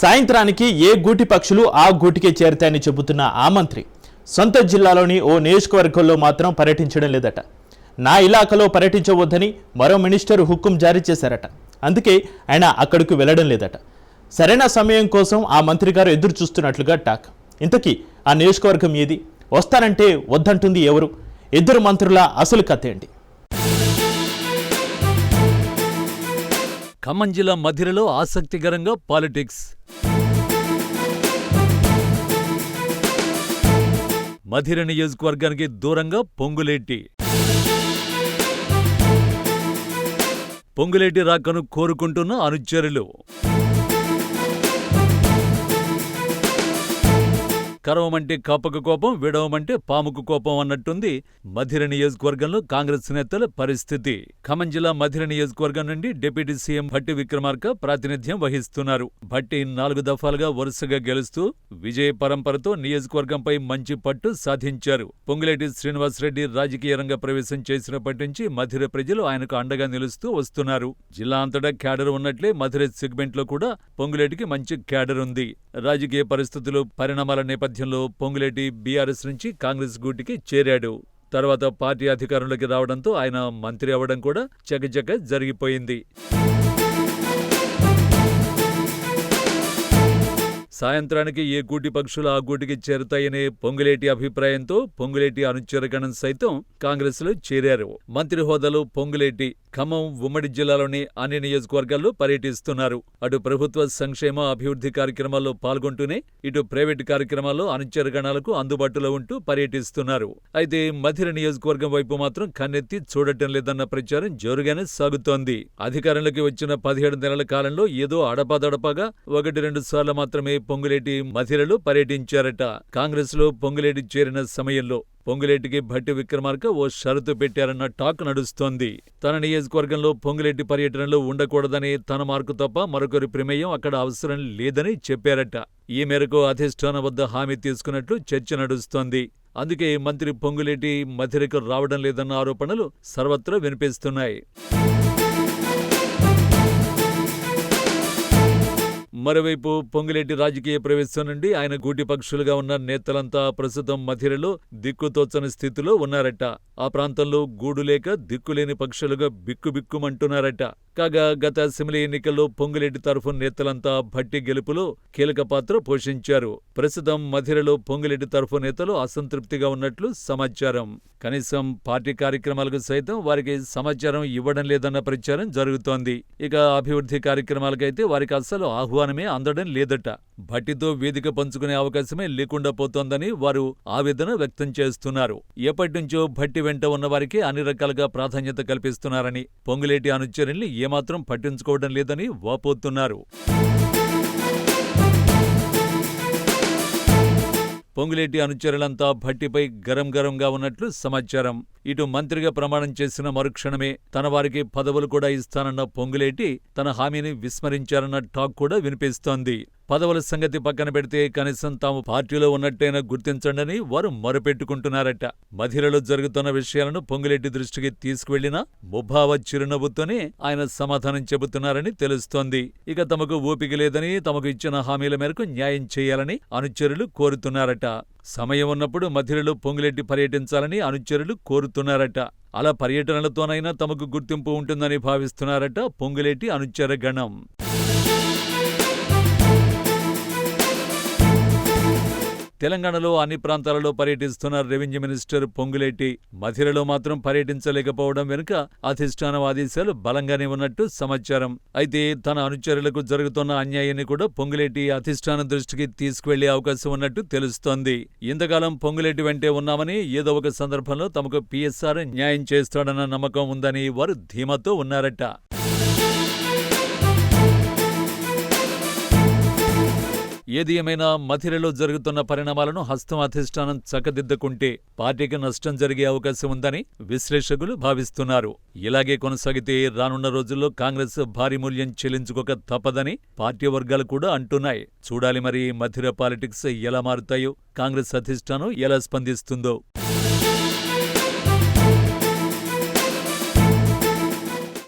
సాయంత్రానికి ఏ గూటి పక్షులు ఆ గూటికే చేరుతాయని చెబుతున్న ఆ మంత్రి సొంత జిల్లాలోని ఓ నియోజకవర్గంలో మాత్రం పర్యటించడం లేదట. నా ఇలాకాలో పర్యటించవద్దని మరో మినిస్టర్ హుకుం జారీ చేశారట. అందుకే ఆయన అక్కడికి వెళ్లడం లేదట. సరైన సమయం కోసం ఆ మంత్రి గారు ఎదురు చూస్తున్నట్లుగా టాక్. ఇంతకీ ఆ నియోజకవర్గం ఏది? వస్తానంటే వద్దంటుంది ఎవరు? ఇద్దరు మంత్రుల అసలు కథ ఏంటి? ఖమ్మం జిల్లా మధిరలో ఆసక్తికరంగా పాలిటిక్స్. మధిర నియోజకవర్గానికి దూరంగా పొంగులేటి రాకను కోరుకుంటున్న అనుచరులు. కరవమంటే కాపకు కోపం, విడవమంటే పాముకు కోపం అన్నట్టుంది మధిర నియోజకవర్గంలో కాంగ్రెస్ నేతల పరిస్థితి. ఖమ్మం జిల్లా మధిర నియోజకవర్గం నుండి డిప్యూటీ సీఎం భట్టి విక్రమార్క ప్రాతినిధ్యం వహిస్తున్నారు. భట్టి 4 దఫాలుగా వరుసగా గెలుస్తూ విజయ పరంపరతో నియోజకవర్గంపై మంచి పట్టు సాధించారు. పొంగులేటి శ్రీనివాసరెడ్డి రాజకీయ రంగ ప్రవేశం చేసినప్పటి నుంచి మధిర ప్రజలు ఆయనకు అండగా నిలుస్తూ వస్తున్నారు. జిల్లా అంతటా క్యాడర్ ఉన్నట్లే మధిర సెగ్మెంట్ లో కూడా పొంగులేటికి మంచి క్యాడర్ ఉంది. రాజకీయ పరిస్థితులు, పరిణామాల నేపథ్యంలో పొంగులేటి బీఆర్ఎస్ నుంచి కాంగ్రెస్ గూటికి చేరాడు. తర్వాత పార్టీ అధికారంలోకి రావడంతో ఆయన మంత్రి అవ్వడం కూడా చకచక జరిగిపోయింది. సాయంత్రానికి ఏ గూటి పక్షులు ఆ గూటికి చేరుతాయనే పొంగులేటి అభిప్రాయంతో పొంగులేటి అనుచరగణం సైతం కాంగ్రెస్ లో చేరారు. మంత్రి హోదాలో పొంగులేటి ఖమ్మం ఉమ్మడి జిల్లాలోని అన్ని నియోజకవర్గాల్లో పర్యటిస్తున్నారు. అటు ప్రభుత్వ సంక్షేమ అభివృద్ధి కార్యక్రమాల్లో పాల్గొంటూనే ఇటు ప్రైవేటు కార్యక్రమాల్లో అనుచరగణాలకు అందుబాటులో ఉంటూ పర్యటిస్తున్నారు. అయితే మధిర నియోజకవర్గం వైపు మాత్రం కన్నెత్తి చూడటం లేదన్న ప్రచారం జోరుగానే సాగుతోంది. అధికారంలోకి వచ్చిన 17 నెలల కాలంలో ఏదో అడపాదడపాగా 1-2 సార్లు మాత్రమే పొంగులేటి మధిరలో పర్యటించారట. కాంగ్రెస్ లో పొంగులేటి చేరిన సమయంలో పొంగులేటికి భట్టి విక్రమార్క ఓ షరతు పెట్టారన్న టాక్ నడుస్తోంది. తన నియోజకవర్గంలో పొంగులేటి పర్యటనలో ఉండకూడదని, తన మార్కు తప్ప మరొకరి ప్రమేయం అక్కడ అవసరం లేదని చెప్పారట. ఈ మేరకు అధిష్టానం వద్ద హామీ తీసుకున్నట్లు చర్చ నడుస్తోంది. అందుకే మంత్రి పొంగులేటి మధిరకు రావడం లేదన్న ఆరోపణలు సర్వత్రా వినిపిస్తున్నాయి. మరోవైపు పొంగులేటి రాజకీయ ప్రవేశం నుండి ఆయన గూటి పక్షులుగా ఉన్న నేతలంతా ప్రస్తుతం మధిరలో దిక్కుతోచని స్థితిలో ఉన్నారట. ఆ ప్రాంతంలో గూడు లేక దిక్కులేని పక్షులుగా బిక్కుబిక్కుమంటున్నారట. కాగా గత అసెంబ్లీ ఎన్నికల్లో పొంగులేటి తరఫు నేతలంతా భట్టి గెలుపులో కీలక పాత్ర పోషించారు. ప్రస్తుతం మధిరలో పొంగులేటి తరఫు నేతలు అసంతృప్తిగా ఉన్నట్లు సమాచారం. కనీసం పార్టీ కార్యక్రమాలకు సైతం వారికి సమాచారం ఇవ్వడం లేదన్న ప్రచారం జరుగుతోంది. ఇక అభివృద్ధి కార్యక్రమాలకైతే వారికి అస్సలు ఆహ్వానమే అందడం లేదట. భట్టితో వేదిక పంచుకునే అవకాశమే లేకుండా పోతోందని వారు ఆవేదన వ్యక్తం చేస్తున్నారు. ఎప్పటినుంచో భట్టి వెంట ఉన్నవారికి అన్ని రకాలుగా ప్రాధాన్యత కల్పిస్తున్నారని, పొంగులేటి అనుచరుల్ని ఏమాత్రం పట్టించుకోవడం లేదని వాపోతున్నారు. పొంగులేటి అనుచరులంతా భట్టిపై గరంగా ఉన్నట్లు సమాచారం. ఇటు మంత్రిగా ప్రమాణం చేసిన మరుక్షణమే తన వారికి పదవులు కూడా ఇస్తానన్న పొంగులేటి తన హామీని విస్మరించారన్న టాక్ కూడా వినిపిస్తోంది. పదవుల సంగతి పక్కన పెడితే కనీసం తాము పార్టీలో ఉన్నట్టయినా గుర్తించండని వారు మొరపెట్టుకుంటున్నారట. మధిరలో జరుగుతున్న విషయాలను పొంగులేటి దృష్టికి తీసుకువెళ్లినా ముభావ చిరునవ్వుతోనే ఆయన సమాధానం చెబుతున్నారని తెలుస్తోంది. ఇక తమకు ఓపిక లేదని, తమకు ఇచ్చిన హామీల మేరకు న్యాయం చేయాలని అనుచరులు కోరుతున్నారట. సమయం ఉన్నప్పుడు మధిరలో పొంగులేటి పర్యటించాలని అనుచరులు కోరుతున్నారట. అలా పర్యటనలతోనైనా తమకు గుర్తింపు ఉంటుందని భావిస్తున్నారట పొంగులేటి అనుచర గణం. తెలంగాణలో అన్ని ప్రాంతాలలో పర్యటిస్తున్న రెవెన్యూ మినిస్టర్ పొంగులేటి మధిరలో మాత్రం పర్యటించలేకపోవడం వెనుక అధిష్టానం ఆదేశాలు బలంగానే ఉన్నట్టు సమాచారం. అయితే తన అనుచరులకు జరుగుతున్న అన్యాయాన్ని కూడా పొంగులేటి అధిష్టానం దృష్టికి తీసుకువెళ్లే అవకాశం ఉన్నట్టు తెలుస్తోంది. ఇంతకాలం పొంగులేటి వెంటే ఉన్నామని, ఏదో ఒక సందర్భంలో తమకు పిఎస్ఆర్ న్యాయం చేస్తాడన్న నమ్మకం ఉందని వారు ధీమాతో ఉన్నారట. ఏది ఏమైనా మధిరలో జరుగుతున్న పరిణామాలను హస్తం అధిష్టానం చక్కదిద్దుకుంటే పార్టీకి నష్టం జరిగే అవకాశం ఉందని విశ్లేషకులు భావిస్తున్నారు. ఇలాగే కొనసాగితే రానున్న రోజుల్లో కాంగ్రెస్ భారీ మూల్యం చెల్లించుకోక తప్పదని పార్టీ వర్గాలు కూడా అంటున్నాయి. చూడాలి మరి మధిర పాలిటిక్స్ ఎలా మారుతాయో, కాంగ్రెస్ అధిష్టానం ఎలా స్పందిస్తుందో.